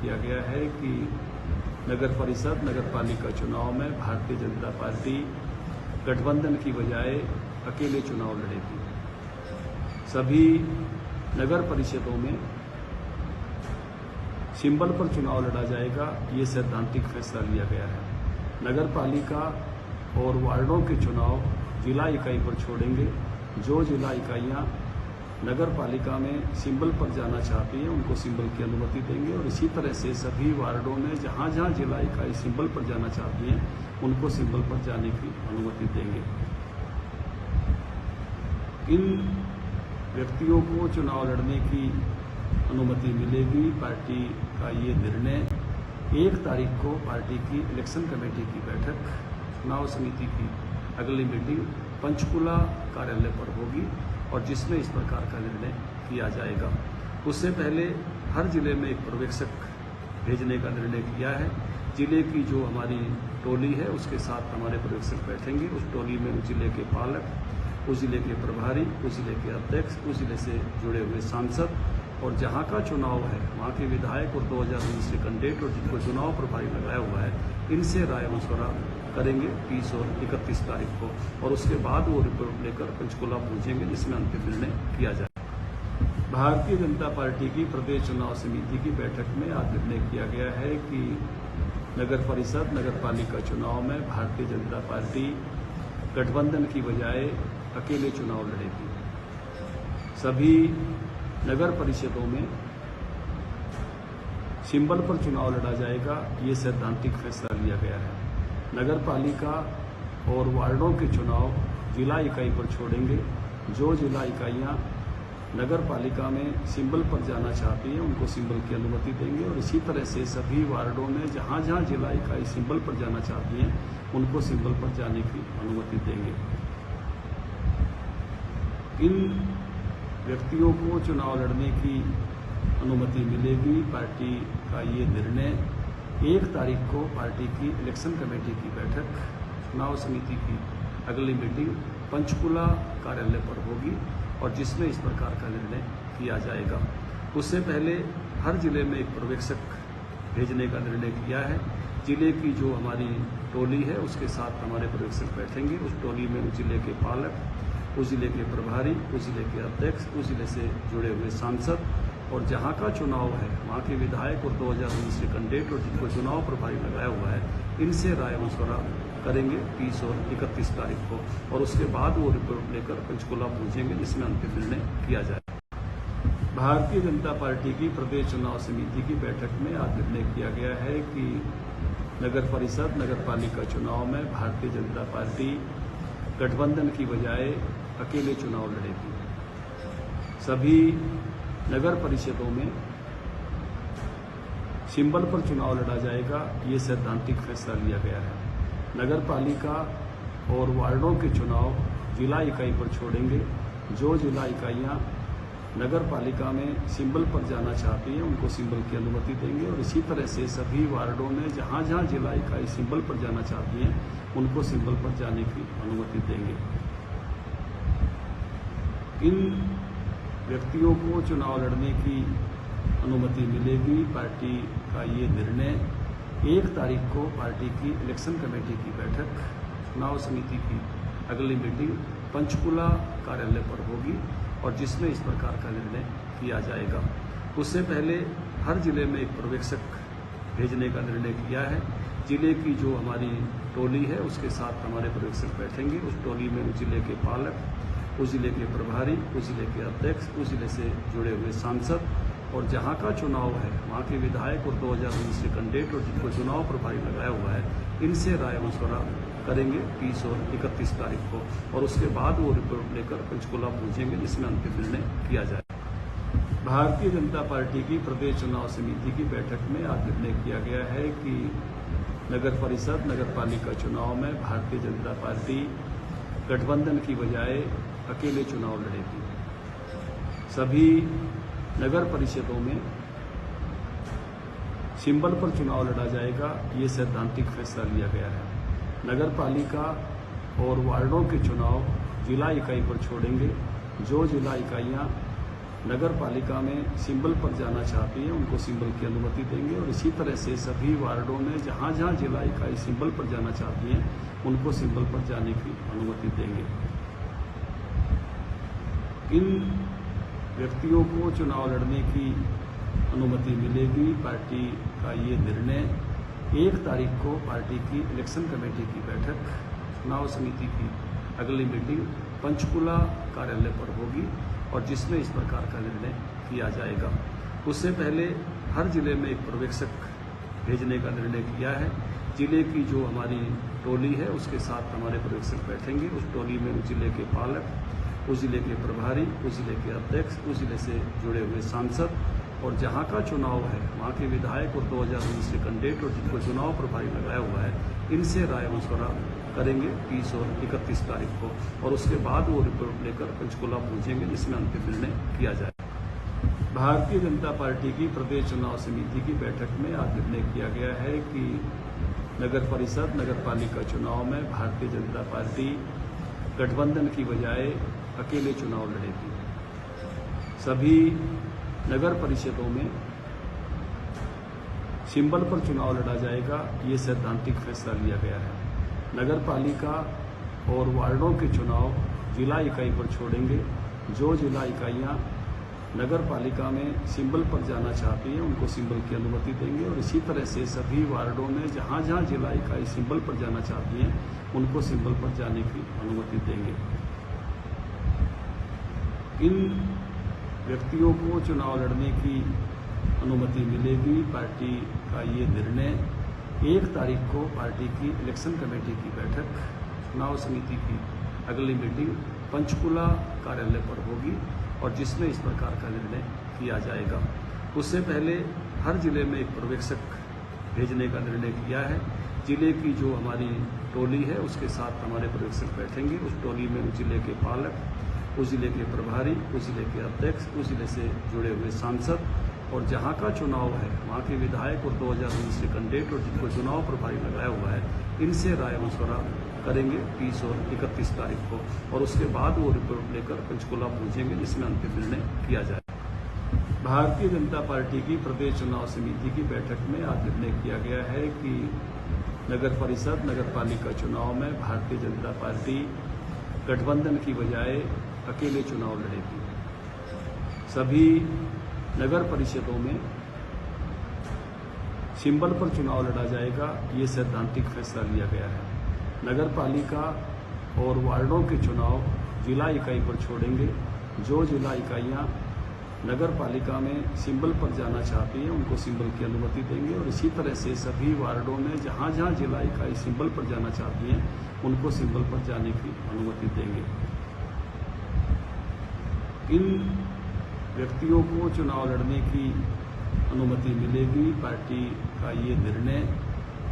किया गया है कि नगर परिषद नगर पालिका चुनाव में भारतीय जनता पार्टी गठबंधन की बजाय अकेले चुनाव लड़ेगी। सभी नगर परिषदों में सिंबल पर चुनाव लड़ा जाएगा, ये सैद्धांतिक फैसला लिया गया है। नगर पालिका और वार्डों के चुनाव जिला इकाई पर छोड़ेंगे। जो जिला इकाइयां नगर पालिका में सिंबल पर जाना चाहती हैं उनको सिंबल की अनुमति देंगे और इसी तरह से सभी वार्डों में जहां जहां जिला इकाई सिंबल पर जाना चाहती हैं उनको सिंबल पर जाने की अनुमति देंगे। इन व्यक्तियों को चुनाव लड़ने की अनुमति मिलेगी। पार्टी का ये निर्णय 1 तारीख को पार्टी की इलेक्शन कमेटी की बैठक, चुनाव समिति की अगली मीटिंग पंचकुला कार्यालय पर होगी और जिसमें इस प्रकार का निर्णय किया जाएगा। उससे पहले हर जिले में एक पर्यवेक्षक भेजने का निर्णय किया है। जिले की जो हमारी टोली है उसके साथ हमारे पर्यवेक्षक बैठेंगे। उस टोली में उस जिले के पालक, उस जिले के प्रभारी, उस जिले के अध्यक्ष, उस जिले से जुड़े हुए सांसद और जहां का चुनाव है वहां के विधायक और 2019 के कैंडिडेट और जिनको चुनाव प्रभारी लगाया हुआ है इनसे राय मशवरा करेंगे 30 और 31 तारीख को और उसके बाद वो रिपोर्ट लेकर पंचकुला पहुंचेंगे जिसमें अंतिम निर्णय किया जाए। भारतीय जनता पार्टी की प्रदेश चुनाव समिति की बैठक में आज निर्णय किया गया है कि नगर परिषद नगर पालिका चुनाव में भारतीय जनता पार्टी गठबंधन की बजाय अकेले चुनाव लड़ेगी। सभी नगर परिषदों में सिंबल पर चुनाव लड़ा जाएगा, ये सैद्धांतिक फैसला लिया गया है। नगर पालिका और वार्डों के चुनाव जिला इकाई पर छोड़ेंगे। जो जिला इकाइयां नगर पालिका में सिंबल पर जाना चाहती हैं उनको सिंबल की अनुमति देंगे और इसी तरह से सभी वार्डों में जहां जहां जिला इकाई सिंबल पर जाना चाहती हैं उनको सिंबल पर जाने की अनुमति देंगे। इन व्यक्तियों को चुनाव लड़ने की अनुमति मिलेगी। पार्टी का ये निर्णय 1 तारीख को पार्टी की इलेक्शन कमेटी की बैठक, चुनाव समिति की अगली मीटिंग पंचकुला कार्यालय पर होगी और जिसमें इस प्रकार का निर्णय किया जाएगा। उससे पहले हर जिले में एक पर्यवेक्षक भेजने का निर्णय किया है। जिले की जो हमारी टोली है उसके साथ हमारे पर्यवेक्षक बैठेंगे। उस टोली में उस जिले के पालक, उस जिले के प्रभारी, उस जिले के अध्यक्ष, उस जिले से जुड़े हुए सांसद और जहां का चुनाव है वहां के विधायक और 2019 के कैंडिडेट और जिनको चुनाव प्रभारी लगाया हुआ है इनसे राय मशवरा करेंगे 30 और 31 तारीख को और उसके बाद वो रिपोर्ट लेकर पंचकुला पहुंचेंगे जिसमें अंतिम निर्णय किया जाए। भारतीय जनता पार्टी की प्रदेश चुनाव समिति की बैठक में आज निर्णय किया गया है कि नगर परिषद नगर पालिका चुनाव में भारतीय जनता पार्टी गठबंधन की बजाय अकेले चुनाव लड़ेगी। सभी नगर परिषदों में सिंबल पर चुनाव लड़ा जाएगा, ये सैद्धांतिक फैसला लिया गया है। नगर पालिका और वार्डों के चुनाव जिला इकाई पर छोड़ेंगे। जो जिला इकाइयां नगर पालिका में सिंबल पर जाना चाहती हैं उनको सिंबल की अनुमति देंगे और इसी तरह से सभी वार्डों में जहां जहां जिला इकाई सिंबल पर जाना चाहती हैं उनको सिंबल पर जाने की अनुमति देंगे। इन व्यक्तियों को चुनाव लड़ने की अनुमति मिलेगी। पार्टी का ये निर्णय 1 तारीख को पार्टी की इलेक्शन कमेटी की बैठक, चुनाव समिति की अगली मीटिंग पंचकुला कार्यालय पर होगी और जिसमें इस प्रकार का निर्णय किया जाएगा। उससे पहले हर जिले में एक पर्यवेक्षक भेजने का निर्णय किया है। जिले की जो हमारी टोली है उसके साथ हमारे पर्यवेक्षक बैठेंगे। उस टोली में उस जिले के पालक, उस जिले के प्रभारी, उस जिले के अध्यक्ष, उस जिले से जुड़े हुए सांसद और जहां का चुनाव है वहां के विधायक और 2019 के कैंडिडेट और जिनको चुनाव प्रभारी लगाया हुआ है इनसे राय मशवरा करेंगे 30 और 31 तारीख को और उसके बाद वो रिपोर्ट लेकर पंचकुला पहुंचेंगे जिसमें अंतिम निर्णय किया जाए। भारतीय जनता पार्टी की प्रदेश चुनाव समिति की बैठक में आज निर्णय किया गया है कि नगर परिषद नगर पालिका चुनाव में भारतीय जनता पार्टी गठबंधन की बजाय अकेले चुनाव लड़ेगी। सभी नगर परिषदों में सिंबल पर चुनाव लड़ा जाएगा, ये सैद्धांतिक फैसला लिया गया है। नगर पालिका और वार्डों के चुनाव जिला इकाई पर छोड़ेंगे। जो जिला इकाइयां नगर पालिका में सिंबल पर जाना चाहती हैं उनको सिंबल की अनुमति देंगे और इसी तरह से सभी वार्डों में जहाँ जहाँ जिला इकाई सिंबल पर जाना चाहती हैं उनको सिंबल पर जाने की अनुमति देंगे। इन व्यक्तियों को चुनाव लड़ने की अनुमति मिलेगी। पार्टी का ये निर्णय 1 तारीख को पार्टी की इलेक्शन कमेटी की बैठक, चुनाव समिति की अगली मीटिंग पंचकुला कार्यालय पर होगी और जिसमें इस प्रकार का निर्णय किया जाएगा। उससे पहले हर जिले में एक पर्यवेक्षक भेजने का निर्णय किया है। जिले की जो हमारी टोली है उसके साथ हमारे पर्यवेक्षक बैठेंगे। उस टोली में उस जिले के पालक, उस जिले के प्रभारी, उस जिले के अध्यक्ष, उस जिले से जुड़े हुए सांसद और जहाँ का चुनाव है वहाँ के विधायक और 2019 के कैंडिडेट और जिनको चुनाव प्रभारी लगाया हुआ है, इनसे राय मशवरा करेंगे 30 और 31 तारीख को और उसके बाद वो रिपोर्ट लेकर पंचकुला पहुंचेंगे जिसमें अंतिम निर्णय किया जाए। भारतीय जनता पार्टी की प्रदेश चुनाव समिति की बैठक में आज निर्णय किया गया है कि नगर परिषद, नगर पालिका चुनाव में भारतीय जनता पार्टी गठबंधन की बजाय अकेले चुनाव लड़ेगी। सभी नगर परिषदों में सिंबल पर चुनाव लड़ा जाएगा, ये सैद्धांतिक फैसला लिया गया है। नगर पालिका और वार्डों के चुनाव जिला इकाई पर छोड़ेंगे। जो जिला इकाइयां नगर पालिका में सिंबल पर जाना चाहती हैं उनको सिंबल की अनुमति देंगे और इसी तरह से सभी वार्डों में जहाँ जहाँ जिला इकाई सिंबल पर जाना चाहती हैं उनको सिंबल पर जाने की अनुमति देंगे। इन व्यक्तियों को चुनाव लड़ने की अनुमति मिलेगी। पार्टी का ये निर्णय 1 तारीख को पार्टी की इलेक्शन कमेटी की बैठक, चुनाव समिति की अगली मीटिंग पंचकुला कार्यालय पर होगी और जिसमें इस प्रकार का निर्णय किया जाएगा। उससे पहले हर जिले में एक पर्यवेक्षक भेजने का निर्णय किया है। जिले की जो हमारी टोली है उसके साथ हमारे पर्यवेक्षक बैठेंगे। उस टोली में उस जिले के पालक, उस जिले के प्रभारी, उस जिले के अध्यक्ष, उस जिले से जुड़े हुए सांसद और जहाँ का चुनाव है वहाँ के विधायक और 2019 के कैंडिडेट और जिनको चुनाव प्रभारी लगाया हुआ है, इनसे राय मशवरा करेंगे 30 और 31 तारीख को और उसके बाद वो रिपोर्ट लेकर पंचकुला पहुंचेंगे जिसमें अंतिम निर्णय किया जाए। भारतीय जनता पार्टी की प्रदेश चुनाव समिति की बैठक में आज निर्णय किया गया है कि नगर परिषद, नगर पालिका चुनाव में भारतीय जनता पार्टी गठबंधन की बजाय अकेले चुनाव लड़ेगी। सभी नगर परिषदों में सिंबल पर चुनाव लड़ा जाएगा, ये सैद्धांतिक फैसला लिया गया है। नगर पालिका और वार्डों के चुनाव जिला इकाई पर छोड़ेंगे। जो जिला इकाइयां नगर पालिका में सिंबल पर जाना चाहती हैं उनको सिंबल की अनुमति देंगे और इसी तरह से सभी वार्डों में जहाँ जहाँ जिला इकाई सिंबल पर जाना चाहती हैं उनको सिंबल पर जाने की अनुमति देंगे। इन व्यक्तियों को चुनाव लड़ने की अनुमति मिलेगी। पार्टी का ये निर्णय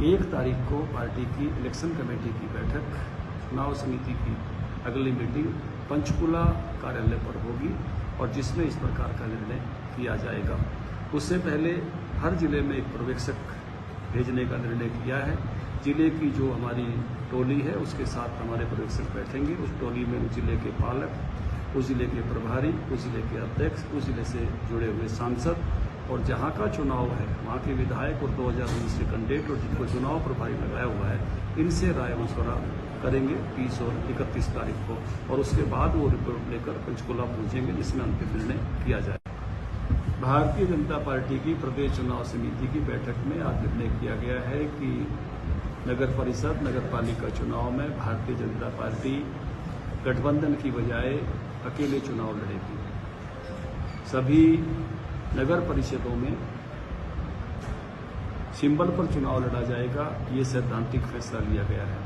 1 तारीख को पार्टी की इलेक्शन कमेटी की बैठक, चुनाव समिति की अगली मीटिंग पंचकुला कार्यालय पर होगी और जिसमें इस प्रकार का निर्णय किया जाएगा। उससे पहले हर जिले में एक पर्यवेक्षक भेजने का निर्णय किया है। जिले की जो हमारी टोली है उसके साथ हमारे पर्यवेक्षक बैठेंगे। उस टोली में उस जिले के पालक, उस जिले के प्रभारी, उस जिले के अध्यक्ष, उस जिले से जुड़े हुए सांसद और जहाँ का चुनाव है वहाँ के विधायक और 2019 के कैंडिडेट और जिनको चुनाव प्रभारी लगाया हुआ है, इनसे राय मशवरा करेंगे 30 और 31 तारीख को और उसके बाद वो रिपोर्ट लेकर पंचकुला पहुंचेंगे जिसमें अंतिम निर्णय किया जाए। भारतीय जनता पार्टी की प्रदेश चुनाव समिति की बैठक में आज निर्णय किया गया है कि नगर परिषद, नगर पालिका चुनाव में भारतीय जनता पार्टी गठबंधन की बजाय अकेले चुनाव लड़ेगी। सभी नगर परिषदों में सिंबल पर चुनाव लड़ा जाएगा, ये सैद्धांतिक फैसला लिया गया है।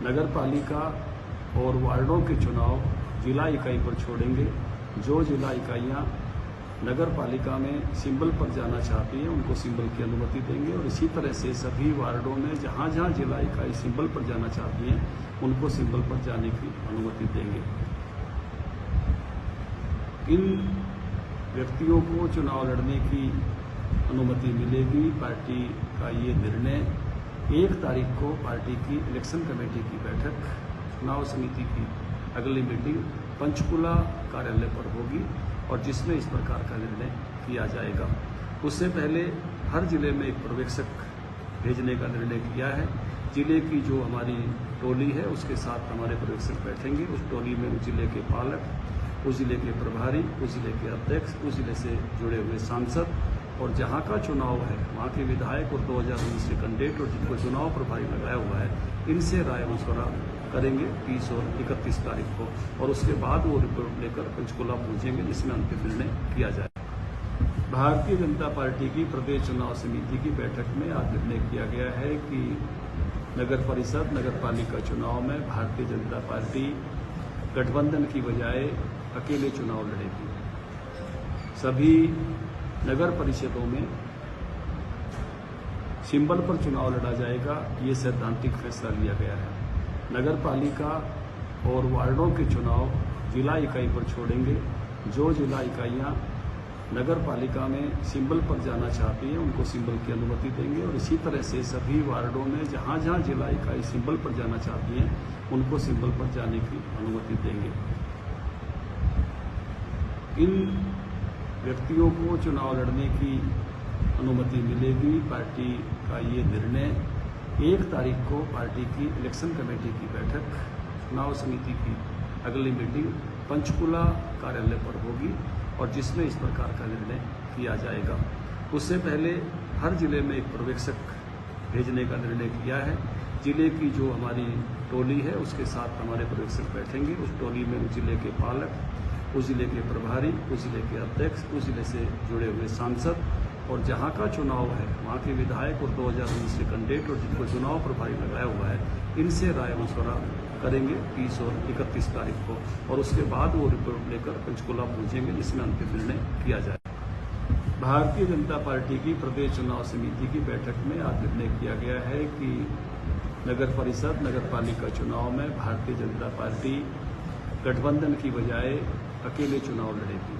नगर पालिका और वार्डों के चुनाव जिला इकाई पर छोड़ेंगे। जो जिला इकाइयां नगर पालिका में सिंबल पर जाना चाहती हैं उनको सिंबल की अनुमति देंगे और इसी तरह से सभी वार्डों में जहाँ जहाँ जिला इकाई सिंबल पर जाना चाहती हैं उनको सिंबल पर जाने की अनुमति देंगे। इन व्यक्तियों को चुनाव लड़ने की अनुमति मिलेगी। पार्टी का ये निर्णय 1 तारीख को पार्टी की इलेक्शन कमेटी की बैठक, चुनाव समिति की अगली मीटिंग पंचकुला कार्यालय पर होगी और जिसमें इस प्रकार का निर्णय किया जाएगा। उससे पहले हर जिले में एक पर्यवेक्षक भेजने का निर्णय किया है। जिले की जो हमारी टोली है उसके साथ हमारे पर्यवेक्षक बैठेंगे। उस टोली में उस जिले के पालक, उस जिले के प्रभारी, उस जिले के अध्यक्ष, उस जिले से जुड़े हुए सांसद और जहां का चुनाव है वहां के विधायक और 2019 के कैंडिडेट और जिनको चुनाव प्रभारी लगाया हुआ है, इनसे राय मशवरा करेंगे 30 और 31 तारीख को, और उसके बाद वो रिपोर्ट लेकर पंचकुला पहुंचेंगे जिसमें अंतिम निर्णय किया जाए। भारतीय जनता पार्टी की प्रदेश चुनाव समिति की बैठक में आज निर्णय किया गया है कि नगर परिषद, नगर पालिका चुनाव में भारतीय जनता पार्टी गठबंधन की बजाय अकेले चुनाव लड़ेगी। सभी नगर परिषदों में सिंबल पर चुनाव लड़ा जाएगा, ये सैद्धांतिक फैसला लिया गया है। नगर पालिका और वार्डों के चुनाव जिला इकाई पर छोड़ेंगे। जो जिला इकाइयां नगर पालिका में सिंबल पर जाना चाहती हैं उनको सिंबल की अनुमति देंगे, और इसी तरह से सभी वार्डों में जहां जहां जिला इकाई सिंबल पर जाना चाहती हैं उनको सिंबल पर जाने की अनुमति देंगे। इन व्यक्तियों को चुनाव लड़ने की अनुमति मिलेगी। पार्टी का ये निर्णय 1 तारीख को पार्टी की इलेक्शन कमेटी की बैठक, चुनाव समिति की अगली मीटिंग पंचकुला कार्यालय पर होगी और जिसमें इस प्रकार का निर्णय किया जाएगा। उससे पहले हर जिले में एक पर्यवेक्षक भेजने का निर्णय किया है। जिले की जो हमारी टोली है उसके साथ हमारे पर्यवेक्षक बैठेंगे। उस टोली में उस जिले के पालक, उस जिले के प्रभारी, उस जिले के अध्यक्ष, उस जिले से जुड़े हुए सांसद और जहां का चुनाव है वहां के विधायक और 2019 के कैंडिडेट और जिनको चुनाव प्रभारी लगाया हुआ है, इनसे राय मशवरा करेंगे 30 और 31 तारीख को, और उसके बाद वो रिपोर्ट लेकर पंचकुला पहुंचेंगे जिसमें अंतिम निर्णय किया जाए। भारतीय जनता पार्टी की प्रदेश चुनाव समिति की बैठक में आज निर्णय किया गया है कि नगर परिषद, नगर पालिका चुनाव में भारतीय जनता पार्टी गठबंधन की बजाय अकेले चुनाव लड़ेगी।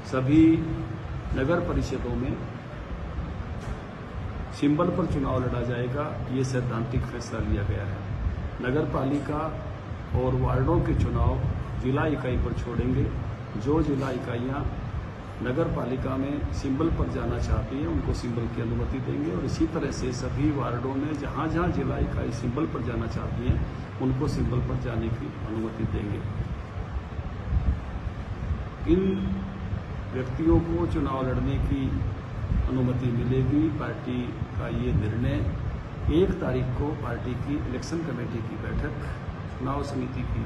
सभी नगर परिषदों में सिंबल पर चुनाव लड़ा जाएगा, ये सैद्धांतिक फैसला लिया गया है। नगर पालिका और वार्डों के चुनाव जिला इकाई पर छोड़ेंगे। जो जिला इकाइयां नगर पालिका में सिंबल पर जाना चाहती हैं उनको सिंबल की अनुमति देंगे, और इसी तरह से सभी वार्डों में जहां जहां जिला इकाई सिंबल पर जाना चाहती हैं उनको सिंबल पर जाने की अनुमति देंगे। इन व्यक्तियों को चुनाव लड़ने की अनुमति मिलेगी। पार्टी का ये निर्णय 1 तारीख को पार्टी की इलेक्शन कमेटी की बैठक, चुनाव समिति की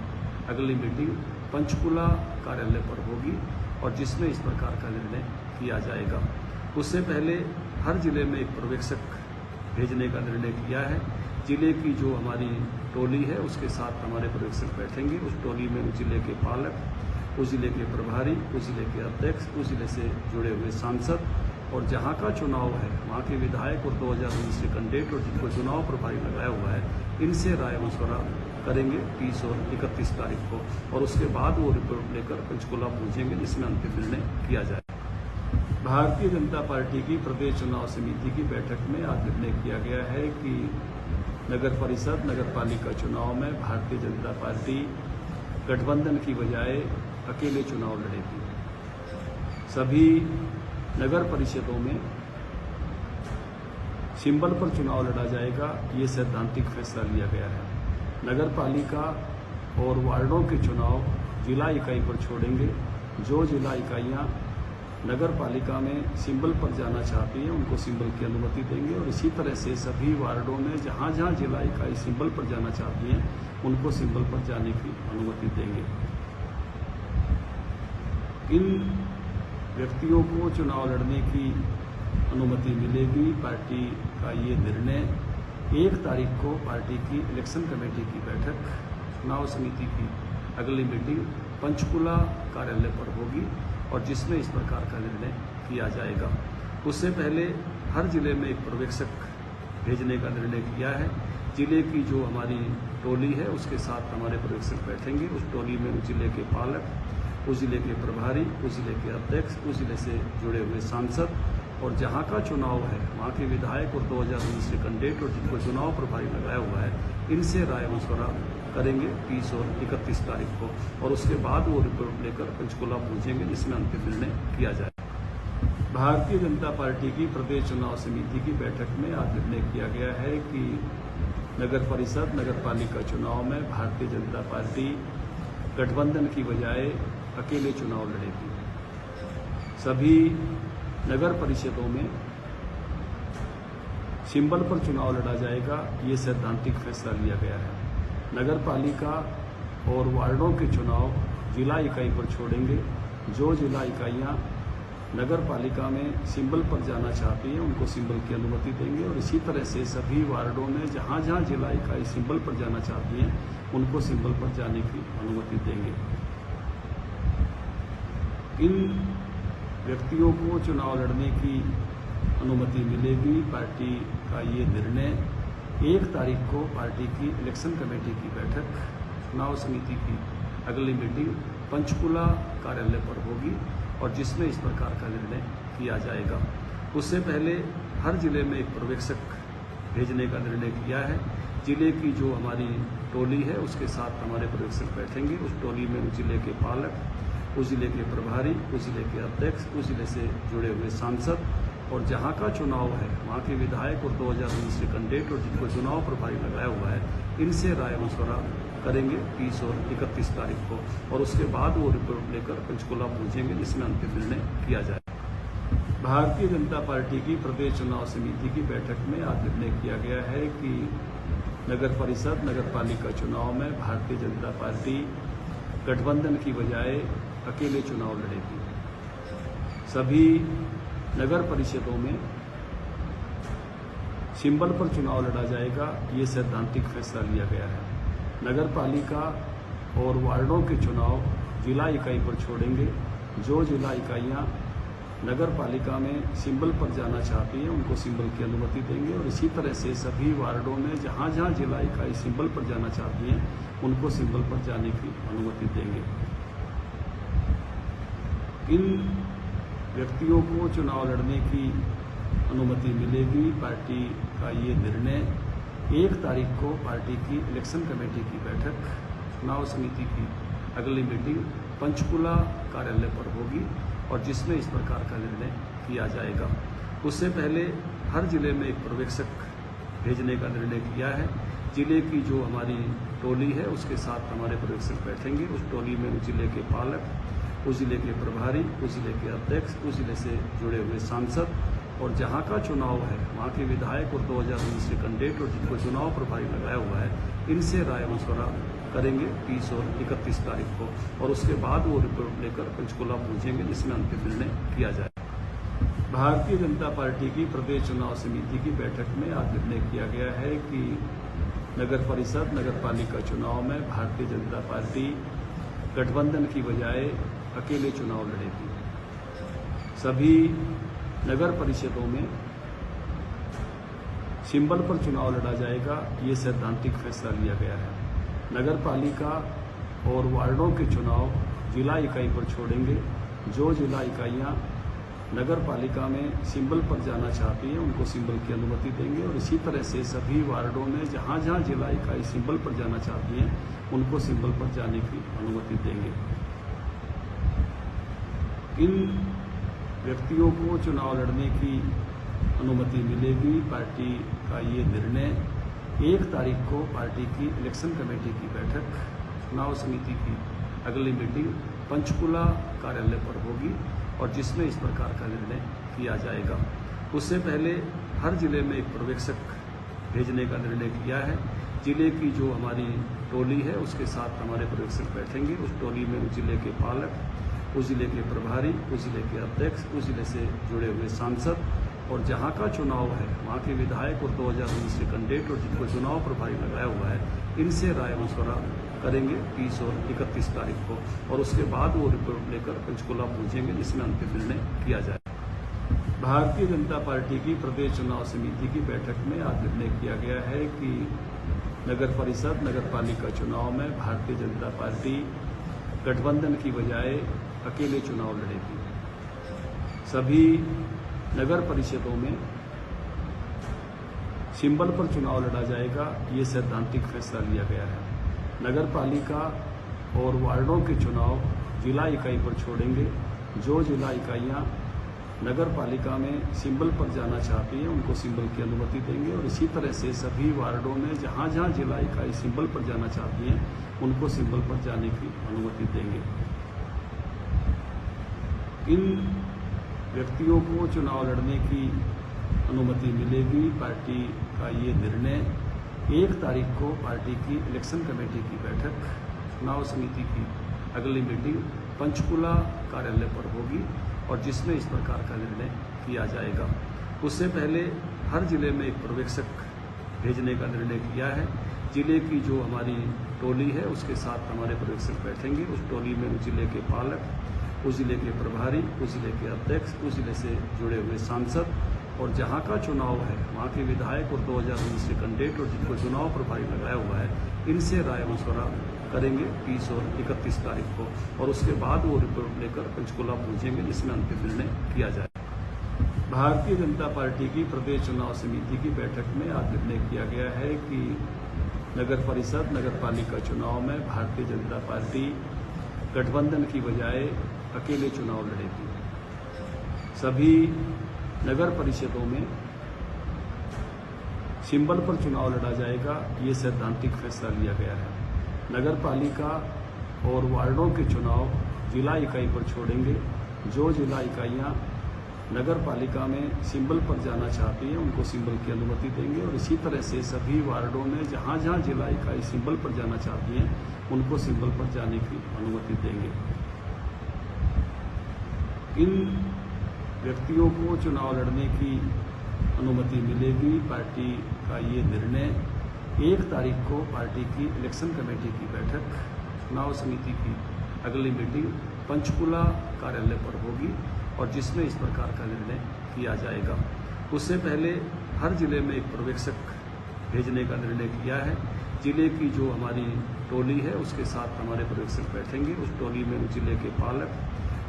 अगली मीटिंग पंचकुला कार्यालय पर होगी और जिसमें इस प्रकार का निर्णय किया जाएगा। उससे पहले हर जिले में एक पर्यवेक्षक भेजने का निर्णय किया है। जिले की जो हमारी टोली है उसके साथ हमारे पर्यवेक्षक बैठेंगे। उस टोली में उस जिले के पालक, उस जिले के प्रभारी, उस जिले के अध्यक्ष, उस जिले से जुड़े हुए सांसद और जहां का चुनाव है वहां के विधायक और 2019 के कैंडिडेट और जिनको चुनाव प्रभारी लगाया हुआ है, इनसे राय मशवरा करेंगे 30 और 31 तारीख को, और उसके बाद वो रिपोर्ट लेकर पंचकुला पहुंचेंगे जिसमें अंतिम निर्णय किया जाए। भारतीय जनता पार्टी की प्रदेश चुनाव समिति की बैठक में आज निर्णय किया गया है कि नगर परिषद, नगर पालिका चुनाव में भारतीय जनता पार्टी गठबंधन की बजाय अकेले चुनाव लड़ेगी। सभी नगर परिषदों में सिंबल पर चुनाव लड़ा जाएगा, ये सैद्धांतिक फैसला लिया गया है। नगर पालिका और वार्डों के चुनाव जिला इकाई पर छोड़ेंगे। जो जिला इकाइयां नगर पालिका में सिंबल पर जाना चाहती हैं उनको सिंबल की अनुमति देंगे, और इसी तरह से सभी वार्डों में जहां जहां जिला इकाई सिंबल पर जाना चाहती हैं उनको सिंबल पर जाने की अनुमति देंगे। इन व्यक्तियों को चुनाव लड़ने की अनुमति मिलेगी। पार्टी का ये निर्णय 1 तारीख को पार्टी की इलेक्शन कमेटी की बैठक, चुनाव समिति की अगली मीटिंग पंचकुला कार्यालय पर होगी और जिसमें इस प्रकार का निर्णय किया जाएगा। उससे पहले हर जिले में एक पर्यवेक्षक भेजने का निर्णय किया है। जिले की जो हमारी टोली है उसके साथ हमारे पर्यवेक्षक बैठेंगे। उस टोली में उस जिले के पालक, उस जिले के प्रभारी, उस जिले के अध्यक्ष, उस जिले से जुड़े हुए सांसद और जहां का चुनाव है वहां के विधायक और 2019 के कैंडिडेट और जिनको चुनाव प्रभारी लगाया हुआ है, इनसे राय मशवरा करेंगे 30 और 31 तारीख को, और उसके बाद वो रिपोर्ट लेकर पंचकुला पहुंचेंगे, जिसमें अंतिम निर्णय किया जाए। भारतीय जनता पार्टी की प्रदेश चुनाव समिति की बैठक में आज निर्णय किया गया है कि नगर परिषद नगर पालिका चुनाव में भारतीय जनता पार्टी गठबंधन की बजाय अकेले चुनाव लड़ेगी। सभी नगर परिषदों में सिंबल पर चुनाव लड़ा जाएगा, ये सैद्धांतिक फैसला लिया गया है। नगर पालिका और वार्डों के चुनाव जिला इकाई पर छोड़ेंगे। जो जिला इकाइयां नगर पालिका में सिंबल पर जाना चाहती हैं उनको सिंबल की अनुमति देंगे, और इसी तरह से सभी वार्डों में जहां जहां जिला इकाई सिंबल पर जाना चाहती हैं उनको सिंबल पर जाने की अनुमति देंगे। इन व्यक्तियों को चुनाव लड़ने की अनुमति मिलेगी। पार्टी का ये निर्णय 1 तारीख को पार्टी की इलेक्शन कमेटी की बैठक, चुनाव समिति की अगली मीटिंग पंचकुला कार्यालय पर होगी, और जिसमें इस प्रकार का निर्णय किया जाएगा। उससे पहले हर जिले में एक पर्यवेक्षक भेजने का निर्णय किया है। जिले की जो हमारी टोली है उसके साथ हमारे पर्यवेक्षक बैठेंगे। उस टोली में उस जिले के पालक, उस जिले के प्रभारी, उस जिले के अध्यक्ष, उस जिले से जुड़े हुए सांसद, और जहां का चुनाव है वहां के विधायक और 2019 के कैंडिडेट और जिनको चुनाव प्रभारी लगाया हुआ है, इनसे राय मशवरा करेंगे 30 और 31 तारीख को, और उसके बाद वो रिपोर्ट लेकर पंचकुला पहुंचेंगे, जिसमें अंतिम निर्णय किया जाए। भारतीय जनता पार्टी की प्रदेश चुनाव समिति की बैठक में आज निर्णय किया गया है कि नगर परिषद नगर पालिका चुनाव में भारतीय जनता पार्टी गठबंधन की बजाय अकेले चुनाव लड़ेगी। सभी नगर परिषदों में सिंबल पर चुनाव लड़ा जाएगा, ये सैद्धांतिक फैसला लिया गया है। नगर पालिका और वार्डों के चुनाव जिला इकाई पर छोड़ेंगे। जो जिला इकाइयां नगर पालिका में सिंबल पर जाना चाहती हैं उनको सिंबल की अनुमति देंगे, और इसी तरह से सभी वार्डों में जहां जहां जिला इकाई सिंबल पर जाना चाहती हैं उनको सिंबल पर जाने की अनुमति देंगे। इन व्यक्तियों को चुनाव लड़ने की अनुमति मिलेगी। पार्टी का ये निर्णय 1 तारीख को पार्टी की इलेक्शन कमेटी की बैठक, चुनाव समिति की अगली मीटिंग पंचकुला कार्यालय पर होगी, और जिसमें इस प्रकार का निर्णय किया जाएगा। उससे पहले हर जिले में एक पर्यवेक्षक भेजने का निर्णय किया है। जिले की जो हमारी टोली है उसके साथ हमारे पर्यवेक्षक बैठेंगे। उस टोली में उस जिले के पालक, उस जिले के प्रभारी, उस जिले के अध्यक्ष, उस जिले से जुड़े हुए सांसद, और जहां का चुनाव है वहां के विधायक और 2019 के कैंडिडेट और जिनको चुनाव प्रभारी लगाया हुआ है, इनसे राय मशवरा करेंगे 30 और 31 तारीख को, और उसके बाद वो रिपोर्ट लेकर पंचकुला पहुंचेंगे, जिसमें अंतिम निर्णय किया जाए। भारतीय जनता पार्टी की प्रदेश चुनाव समिति की बैठक में आज निर्णय किया गया है कि नगर परिषद नगर पालिका चुनाव में भारतीय जनता पार्टी गठबंधन की बजाय अकेले चुनाव लड़ेगी। सभी नगर परिषदों में सिंबल पर चुनाव लड़ा जाएगा, ये सैद्धांतिक फैसला लिया गया है। नगर पालिका और वार्डों के चुनाव जिला इकाई पर छोड़ेंगे। जो जिला इकाइयां नगर पालिका में सिंबल पर जाना चाहती हैं उनको सिंबल की अनुमति देंगे, और इसी तरह से सभी वार्डों में जहां जहां जिला इकाई सिंबल पर जाना चाहती हैं उनको सिंबल पर जाने की अनुमति देंगे। इन व्यक्तियों को चुनाव लड़ने की अनुमति मिलेगी। पार्टी का ये निर्णय 1 तारीख को पार्टी की इलेक्शन कमेटी की बैठक, चुनाव समिति की अगली मीटिंग पंचकुला कार्यालय पर होगी, और जिसमें इस प्रकार का निर्णय किया जाएगा। उससे पहले हर जिले में एक पर्यवेक्षक भेजने का निर्णय किया है। जिले की जो हमारी टोली है उसके साथ हमारे पर्यवेक्षक बैठेंगे। उस टोली में उस जिले के पालक, उस जिले के प्रभारी, उस जिले के अध्यक्ष, उस जिले से जुड़े हुए सांसद, और जहां का चुनाव है वहां के विधायक और 2019 के कैंडिडेट और जिनको चुनाव प्रभारी लगाया हुआ है, इनसे राय मशवरा करेंगे 30 और 31 तारीख को, और उसके बाद वो रिपोर्ट लेकर पंचकुला पहुंचेंगे, जिसमें अंतिम निर्णय किया जाए। भारतीय जनता पार्टी की प्रदेश चुनाव समिति की बैठक में आज निर्णय किया गया है कि नगर परिषद नगर पालिका चुनाव में भारतीय जनता पार्टी गठबंधन की बजाय अकेले चुनाव लड़ेगी। सभी नगर परिषदों में सिंबल पर चुनाव लड़ा जाएगा, ये सैद्धांतिक फैसला लिया गया है। नगर पालिका और वार्डों के चुनाव जिला इकाई पर छोड़ेंगे। जो जिला इकाइयां नगर पालिका में सिंबल पर जाना चाहती हैं उनको सिंबल की अनुमति देंगे और इसी तरह से सभी वार्डों में जहां जहां जिला इकाई सिंबल पर जाना चाहती हैं उनको सिंबल पर जाने की अनुमति देंगे। इन व्यक्तियों को चुनाव लड़ने की अनुमति मिलेगी। पार्टी का ये निर्णय 1 तारीख को पार्टी की इलेक्शन कमेटी की बैठक, चुनाव समिति की अगली मीटिंग पंचकुला कार्यालय पर होगी और जिसमें इस प्रकार का निर्णय किया जाएगा। उससे पहले हर जिले में एक पर्यवेक्षक भेजने का निर्णय किया है। जिले की जो हमारी टोली है उसके साथ हमारे पर्यवेक्षक बैठेंगे। उस टोली में उस जिले के पालक, उस जिले के प्रभारी, उस जिले के अध्यक्ष, उस जिले से जुड़े हुए सांसद और जहां का चुनाव है वहां के विधायक और 2019 के कैंडिडेट और जिनको चुनाव प्रभारी लगाया हुआ है इनसे राय मशवरा करेंगे 30 और 31 तारीख को और उसके बाद वो रिपोर्ट लेकर पंचकुला पहुंचेंगे जिसमें अंतिम निर्णय किया जाए। भारतीय जनता पार्टी की प्रदेश चुनाव समिति की बैठक में आज निर्णय किया गया है कि नगर परिषद, नगर पालिका चुनाव में भारतीय जनता पार्टी गठबंधन की बजाय अकेले चुनाव लड़ेगी। सभी नगर परिषदों में सिंबल पर चुनाव लड़ा जाएगा, ये सैद्धांतिक फैसला लिया गया है। नगर पालिका और वार्डों के चुनाव जिला इकाई पर छोड़ेंगे। जो जिला इकाइयां नगर पालिका में सिंबल पर जाना चाहती हैं उनको सिंबल की अनुमति देंगे और इसी तरह से सभी वार्डों में जहां जहां जिला इकाई सिंबल पर जाना चाहती हैं उनको सिंबल पर जाने की अनुमति देंगे। इन व्यक्तियों को चुनाव लड़ने की अनुमति मिलेगी। पार्टी का ये निर्णय 1 तारीख को पार्टी की इलेक्शन कमेटी की बैठक, चुनाव समिति की अगली मीटिंग पंचकुला कार्यालय पर होगी और जिसमें इस प्रकार का निर्णय किया जाएगा। उससे पहले हर जिले में एक पर्यवेक्षक भेजने का निर्णय किया है। जिले की जो हमारी टोली है उसके साथ हमारे पर्यवेक्षक बैठेंगे। उस टोली में उस जिले के पालक,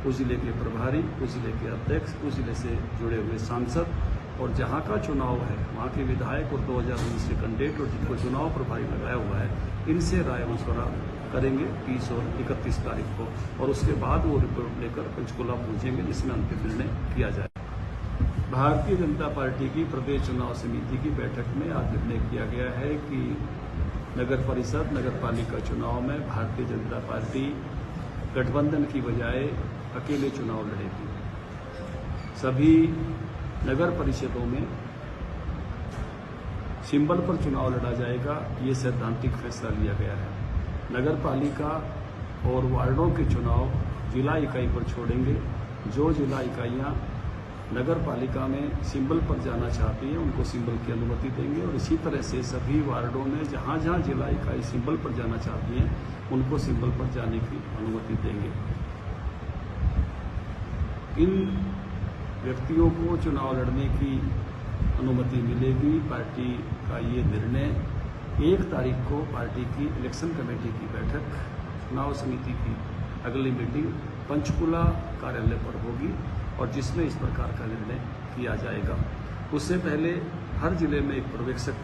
उस जिले के प्रभारी, उस जिले के अध्यक्ष, उस जिले से जुड़े हुए सांसद और जहां का चुनाव है वहां के विधायक और 2019 के कैंडिडेट और जिनको चुनाव प्रभारी लगाया हुआ है इनसे राय मशवरा करेंगे 30 और 31 तारीख को और उसके बाद वो रिपोर्ट लेकर पंचकुला पहुंचेंगे जिसमें अंतिम निर्णय किया जाए। भारतीय जनता पार्टी की प्रदेश चुनाव समिति की बैठक में आज निर्णय किया गया है कि नगर परिषद, नगर पालिका चुनाव में भारतीय जनता पार्टी गठबंधन की बजाय अकेले चुनाव लड़ेगी। सभी नगर परिषदों में सिंबल पर चुनाव लड़ा जाएगा, ये सैद्धांतिक फैसला लिया गया है। नगर पालिका और वार्डों के चुनाव जिला इकाई पर छोड़ेंगे। जो जिला इकाइयां नगर पालिका में सिंबल पर जाना चाहती हैं उनको सिंबल की अनुमति देंगे और इसी तरह से सभी वार्डों में जहां जहां जिला इकाई सिंबल पर जाना चाहती हैं उनको सिंबल पर जाने की अनुमति देंगे। इन व्यक्तियों को चुनाव लड़ने की अनुमति मिलेगी। पार्टी का ये निर्णय 1 तारीख को पार्टी की इलेक्शन कमेटी की बैठक, चुनाव समिति की अगली मीटिंग पंचकुला कार्यालय पर होगी और जिसमें इस प्रकार का निर्णय किया जाएगा। उससे पहले हर जिले में एक पर्यवेक्षक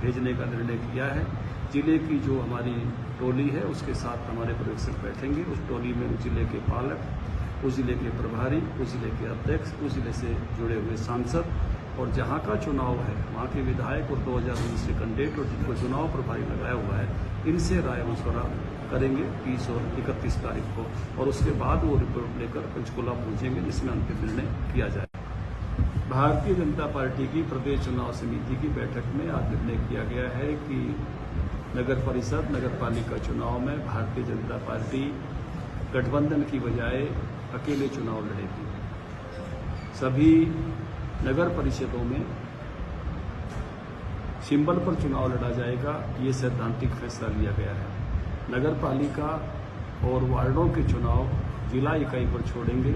भेजने का निर्णय किया है। जिले की जो हमारी टोली है उसके साथ हमारे पर्यवेक्षक बैठेंगे। उस टोली में उस जिले के पालक, उस जिले के प्रभारी, उस जिले के अध्यक्ष, उस जिले से जुड़े हुए सांसद और जहां का चुनाव है वहां के विधायक और 2019 के कैंडिडेट और जिनको चुनाव प्रभारी लगाया हुआ है इनसे राय मशवरा करेंगे 30 और 31 तारीख को और उसके बाद वो रिपोर्ट लेकर पंचकुला पहुंचेंगे जिसमें अंतिम निर्णय किया जाए। भारतीय जनता पार्टी की प्रदेश चुनाव समिति की बैठक में आज निर्णय किया गया है कि नगर परिषद, नगर पालिका चुनाव में भारतीय जनता पार्टी गठबंधन की बजाय अकेले चुनाव लड़ेगी। सभी नगर परिषदों में सिंबल पर चुनाव लड़ा जाएगा, ये सैद्धांतिक फैसला लिया गया है। नगर पालिका और वार्डों के चुनाव जिला इकाई पर छोड़ेंगे।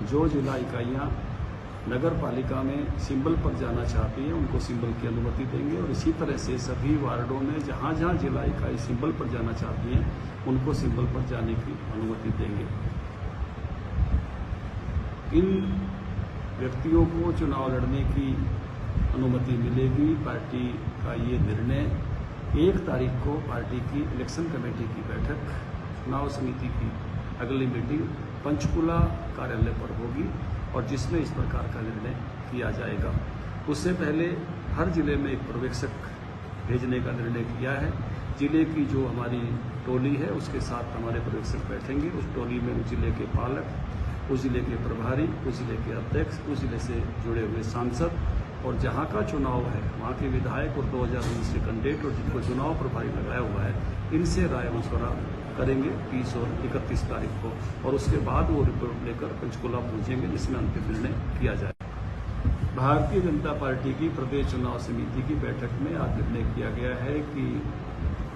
जो जिला इकाइयां नगर पालिका में सिंबल पर जाना चाहती हैं उनको सिंबल की अनुमति देंगे और इसी तरह से सभी वार्डों में जहां जहां जिला इकाई सिंबल पर जाना चाहती हैं उनको सिंबल पर जाने की अनुमति देंगे। इन व्यक्तियों को चुनाव लड़ने की अनुमति मिलेगी। पार्टी का ये निर्णय 1 तारीख को पार्टी की इलेक्शन कमेटी की बैठक, चुनाव समिति की अगली मीटिंग पंचकुला कार्यालय पर होगी और जिसमें इस प्रकार का निर्णय किया जाएगा। उससे पहले हर जिले में एक पर्यवेक्षक भेजने का निर्णय किया है। जिले की जो हमारी टोली है उसके साथ हमारे पर्यवेक्षक बैठेंगे। उस टोली में उस जिले के पालक, उस जिले के प्रभारी, उस जिले के अध्यक्ष, उस जिले से जुड़े हुए सांसद और जहां का चुनाव है वहां के विधायक और 2019 के कैंडिडेट और जिनको चुनाव प्रभारी लगाया हुआ है, इनसे राय मशवरा करेंगे 30 और 31 तारीख को और उसके बाद वो रिपोर्ट लेकर पंचकुला पहुंचेंगे जिसमें अंतिम निर्णय किया जाए। भारतीय जनता पार्टी की प्रदेश चुनाव समिति की बैठक में आज निर्णय किया गया है कि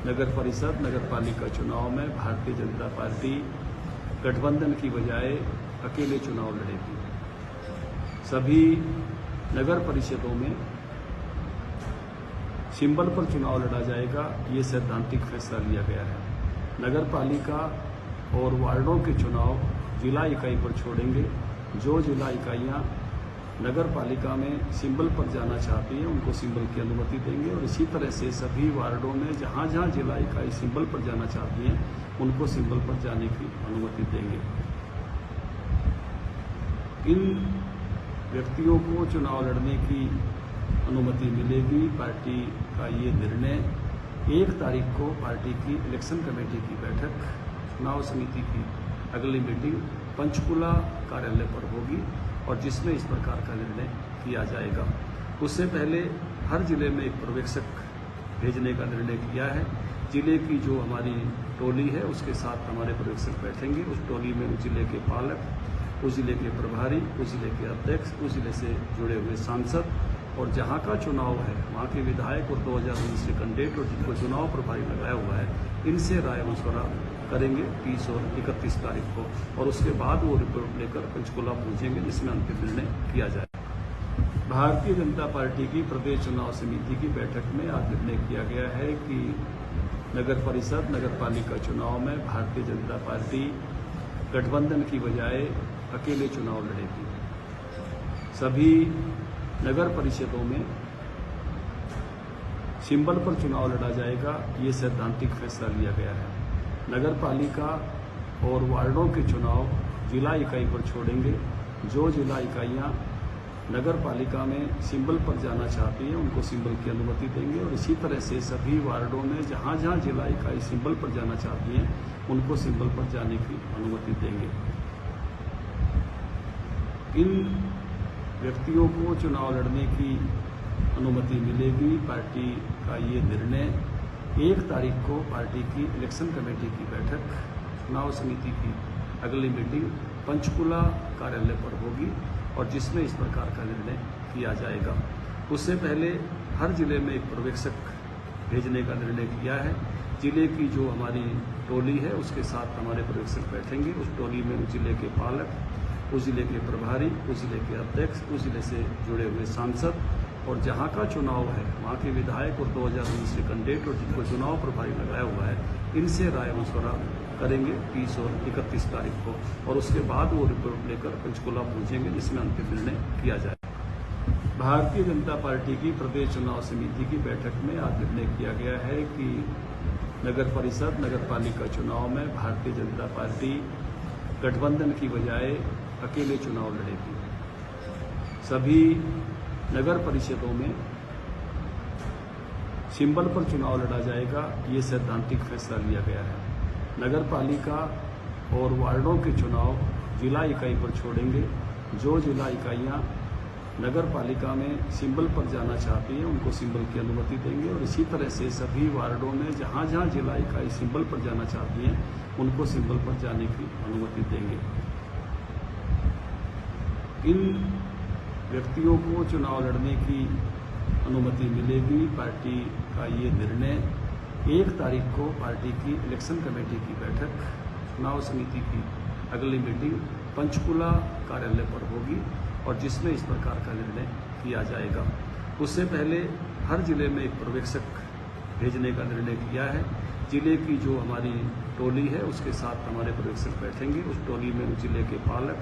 नगर परिषद, नगर पालिका चुनाव में भारतीय जनता पार्टी गठबंधन की बजाय अकेले चुनाव लड़ेगी। सभी नगर परिषदों में सिंबल पर चुनाव लड़ा जाएगा, ये सैद्धांतिक फैसला लिया गया है। नगर पालिका और वार्डों के चुनाव जिला इकाई पर छोड़ेंगे। जो जिला इकाइयां नगर पालिका में सिंबल पर जाना चाहती हैं उनको सिंबल की अनुमति देंगे और इसी तरह से सभी वार्डों में जहां जहां जिला इकाई सिंबल पर जाना चाहती हैं उनको सिंबल पर जाने की अनुमति देंगे। इन व्यक्तियों को चुनाव लड़ने की अनुमति मिलेगी। पार्टी का ये निर्णय 1 तारीख को पार्टी की इलेक्शन कमेटी की बैठक, चुनाव समिति की अगली मीटिंग पंचकुला कार्यालय पर होगी और जिसमें इस प्रकार का निर्णय किया जाएगा। उससे पहले हर जिले में एक पर्यवेक्षक भेजने का निर्णय किया है। जिले की जो हमारी टोली है उसके साथ हमारे पर्यवेक्षक बैठेंगे। उस टोली में उस जिले के पालक, उस जिले के प्रभारी, उस जिले के अध्यक्ष, उस जिले से जुड़े हुए सांसद और जहां का चुनाव है वहां के विधायक और 2019 के कैंडिडेट और जिनको चुनाव प्रभारी लगाया हुआ है, इनसे राय मशवरा करेंगे 30 और 31 तारीख को और उसके बाद वो रिपोर्ट लेकर पंचकुला पहुंचेंगे जिसमें अंतिम निर्णय किया जाए। भारतीय जनता पार्टी की प्रदेश चुनाव समिति की बैठक में आज निर्णय किया गया है कि नगर परिषद, नगर पालिका चुनाव में भारतीय जनता पार्टी गठबंधन की बजाय अकेले चुनाव लड़ेगी। सभी नगर परिषदों में सिंबल पर चुनाव लड़ा जाएगा, ये सैद्धांतिक फैसला लिया गया है। नगर पालिका और वार्डों के चुनाव जिला इकाई पर छोड़ेंगे। जो जिला इकाइयां नगर पालिका में सिंबल पर जाना चाहती हैं उनको सिंबल की अनुमति देंगे और इसी तरह से सभी वार्डों में जहां जहां जिला इकाई सिंबल पर जाना चाहती हैं उनको सिंबल पर जाने की अनुमति देंगे। इन व्यक्तियों को चुनाव लड़ने की अनुमति मिलेगी। पार्टी का ये निर्णय 1 तारीख को पार्टी की इलेक्शन कमेटी की बैठक, चुनाव समिति की अगली मीटिंग पंचकुला कार्यालय पर होगी और जिसमें इस प्रकार का निर्णय किया जाएगा। उससे पहले हर जिले में एक पर्यवेक्षक भेजने का निर्णय किया है। जिले की जो हमारी टोली है उसके साथ हमारे पर्यवेक्षक बैठेंगे। उस टोली में उस जिले के पालक, उस जिले के प्रभारी, उस जिले के अध्यक्ष, उस जिले से जुड़े हुए सांसद और जहां का चुनाव है वहां के विधायक और 2019 के कैंडिडेट और जिनको चुनाव प्रभारी लगाया हुआ है, इनसे राय मशवरा करेंगे 30 और 31 तारीख को और उसके बाद वो रिपोर्ट लेकर पंचकुला पहुंचेंगे जिसमें अंतिम निर्णय किया जाए। भारतीय जनता पार्टी की प्रदेश चुनाव समिति की बैठक में आज निर्णय किया गया है कि नगर परिषद, नगर पालिका चुनाव में भारतीय जनता पार्टी गठबंधन की बजाय अकेले चुनाव लड़ेगी। सभी नगर परिषदों में सिंबल पर चुनाव लड़ा जाएगा, ये सैद्धांतिक फैसला लिया गया है। नगर पालिका और वार्डों के चुनाव जिला इकाई पर छोड़ेंगे। जो जिला इकाइयां नगर पालिका में सिंबल पर जाना चाहती हैं उनको सिंबल की अनुमति देंगे और इसी तरह से सभी वार्डों में जहां जहां जिला इकाई सिंबल पर जाना चाहती हैं उनको सिंबल पर जाने की अनुमति देंगे। इन व्यक्तियों को चुनाव लड़ने की अनुमति मिलेगी। पार्टी का ये निर्णय 1 तारीख को पार्टी की इलेक्शन कमेटी की बैठक, चुनाव समिति की अगली मीटिंग पंचकुला कार्यालय पर होगी और जिसमें इस प्रकार का निर्णय किया जाएगा। उससे पहले हर जिले में एक पर्यवेक्षक भेजने का निर्णय किया है। जिले की जो हमारी टोली है उसके साथ हमारे पर्यवेक्षक बैठेंगे। उस टोली में उस जिले के पालक,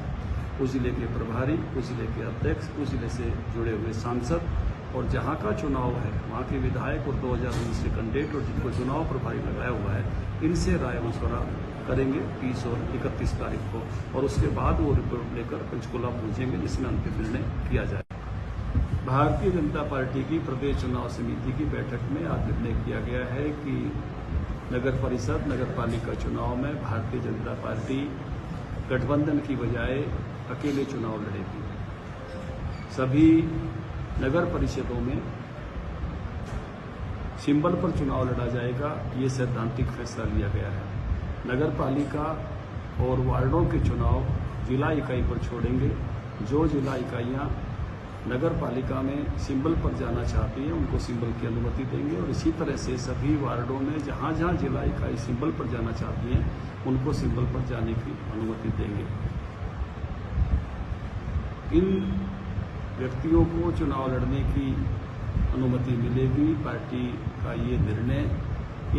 उस जिले के प्रभारी, उस जिले के अध्यक्ष, उस जिले से जुड़े हुए सांसद और जहां का चुनाव है वहां के विधायक और 2019 के कैंडिडेट और जिनको चुनाव प्रभारी लगाया हुआ है इनसे राय मशवरा करेंगे 30 और 31 तारीख को, और उसके बाद वो रिपोर्ट लेकर पंचकुला पहुंचेंगे जिसमें अंतिम निर्णय किया जाए। भारतीय जनता पार्टी की प्रदेश चुनाव समिति की बैठक में आज निर्णय किया गया है कि नगर परिषद नगर पालिका चुनाव में भारतीय जनता पार्टी गठबंधन की बजाय अकेले चुनाव लड़ेगी। सभी नगर परिषदों में सिंबल पर चुनाव लड़ा जाएगा, ये सैद्धांतिक फैसला लिया गया है। नगर पालिका और वार्डों के चुनाव जिला इकाई पर छोड़ेंगे। जो जिला इकाइयां नगर पालिका में सिंबल पर जाना चाहती हैं उनको सिंबल की अनुमति देंगे, और इसी तरह से सभी वार्डों में जहां जहां जिला इकाई सिंबल पर जाना चाहती हैं उनको सिंबल पर जाने की अनुमति देंगे। इन व्यक्तियों को चुनाव लड़ने की अनुमति मिलेगी। पार्टी का ये निर्णय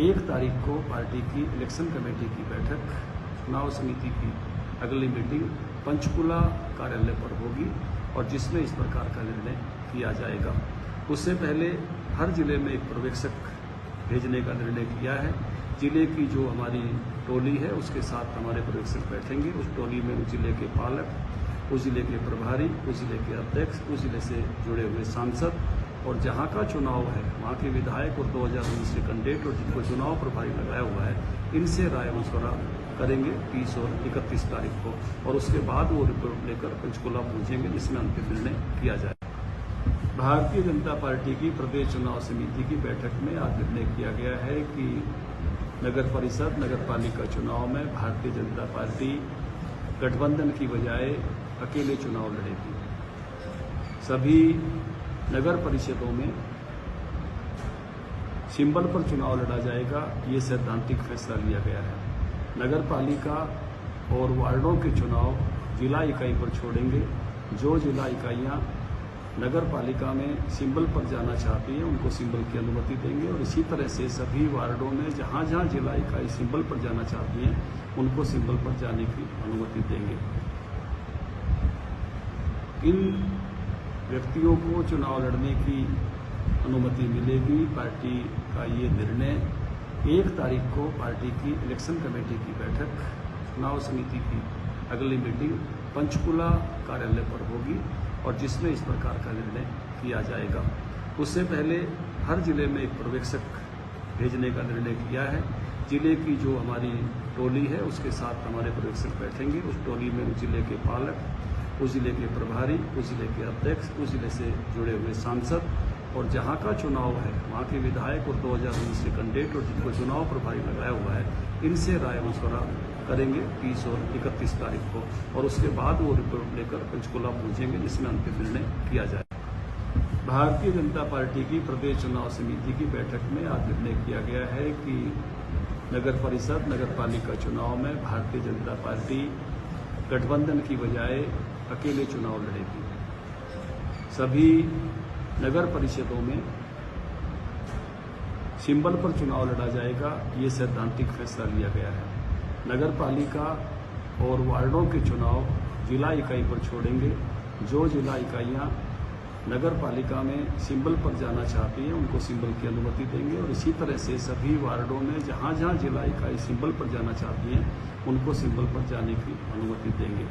1 तारीख को पार्टी की इलेक्शन कमेटी की बैठक, चुनाव समिति की अगली मीटिंग पंचकुला कार्यालय पर होगी, और जिसमें इस प्रकार का निर्णय किया जाएगा। उससे पहले हर जिले में एक पर्यवेक्षक भेजने का निर्णय किया है। जिले की जो हमारी टोली है उसके साथ हमारे पर्यवेक्षक बैठेंगे। उस टोली में उस जिले के पालक, उस जिले के प्रभारी, उस जिले के अध्यक्ष, उस जिले से जुड़े हुए सांसद, और जहां का चुनाव है वहां के विधायक और 2019 के कैंडिडेट और जिनको चुनाव प्रभारी लगाया हुआ है इनसे राय मशवरा करेंगे 30 और 31 तारीख को, और उसके बाद वो रिपोर्ट लेकर पंचकुला पहुंचेंगे जिसमें अंतिम निर्णय किया जाए। भारतीय जनता पार्टी की प्रदेश चुनाव समिति की बैठक में आज निर्णय किया गया है कि नगर परिषद नगर पालिका चुनाव में भारतीय जनता पार्टी गठबंधन की बजाय अकेले चुनाव लड़ेगी। सभी नगर परिषदों में सिंबल पर चुनाव लड़ा जाएगा, ये सैद्धांतिक फैसला लिया गया है। नगर पालिका और वार्डों के चुनाव जिला इकाई पर छोड़ेंगे। जो जिला इकाइयां नगर पालिका में सिंबल पर जाना चाहती हैं उनको सिंबल की अनुमति देंगे, और इसी तरह से सभी वार्डों में जहां जहां जिला इकाई सिंबल पर जाना चाहती हैं उनको सिंबल पर जाने की अनुमति देंगे। इन व्यक्तियों को चुनाव लड़ने की अनुमति मिलेगी। पार्टी का ये निर्णय 1 तारीख को पार्टी की इलेक्शन कमेटी की बैठक, चुनाव समिति की अगली मीटिंग पंचकुला कार्यालय पर होगी, और जिसमें इस प्रकार का निर्णय किया जाएगा। उससे पहले हर जिले में एक पर्यवेक्षक भेजने का निर्णय किया है। जिले की जो हमारी टोली है उसके साथ हमारे पर्यवेक्षक बैठेंगे। उस टोली में उस जिले के पालक, उस जिले के प्रभारी, उस जिले के अध्यक्ष, उस जिले से जुड़े हुए सांसद, और जहां का चुनाव है वहां के विधायक और 2019 के कैंडिडेट और जिनको चुनाव प्रभारी लगाया हुआ है इनसे राय मशवरा करेंगे 30 और 31 तारीख को, और उसके बाद वो रिपोर्ट लेकर पंचकुला पहुंचेंगे जिसमें अंतिम निर्णय किया जाए। भारतीय जनता पार्टी की प्रदेश चुनाव समिति की बैठक में आज निर्णय किया गया है कि नगर परिषद नगर पालिका चुनाव में भारतीय जनता पार्टी गठबंधन की बजाय अकेले चुनाव लड़ेगी। सभी नगर परिषदों में सिंबल पर चुनाव लड़ा जाएगा, ये सैद्धांतिक फैसला लिया गया है। नगर पालिका और वार्डों के चुनाव जिला इकाई पर छोड़ेंगे। जो जिला इकाइयां नगर पालिका में सिंबल पर जाना चाहती हैं उनको सिंबल की अनुमति देंगे, और इसी तरह से सभी वार्डों में जहां जहां जिला इकाई सिंबल पर जाना चाहती हैं उनको सिंबल पर जाने की अनुमति देंगे।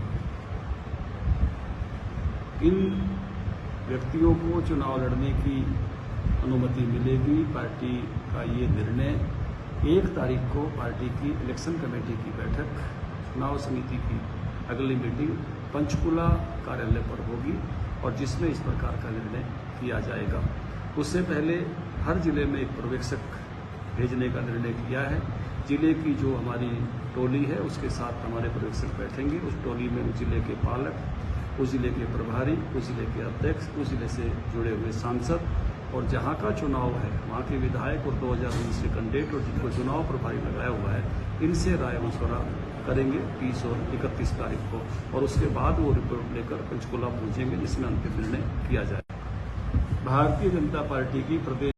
इन व्यक्तियों को चुनाव लड़ने की अनुमति मिलेगी। पार्टी का ये निर्णय 1 तारीख को पार्टी की इलेक्शन कमेटी की बैठक, चुनाव समिति की अगली मीटिंग पंचकुला कार्यालय पर होगी, और जिसमें इस प्रकार का निर्णय किया जाएगा। उससे पहले हर जिले में एक पर्यवेक्षक भेजने का निर्णय किया है। जिले की जो हमारी टोली है उसके साथ हमारे पर्यवेक्षक बैठेंगे। उस टोली में उस जिले के पालक, उस जिले के प्रभारी, उस जिले के अध्यक्ष, उस जिले से जुड़े हुए सांसद, और जहां का चुनाव है वहां के विधायक और 2019 के कैंडिडेट और जिनको चुनाव प्रभारी लगाया हुआ है इनसे राय मशवरा करेंगे 30 और 31 तारीख को, और उसके बाद वो रिपोर्ट लेकर पंचकुला पहुंचेंगे जिसमें अंतिम निर्णय किया जाए। भारतीय जनता पार्टी की प्रदेश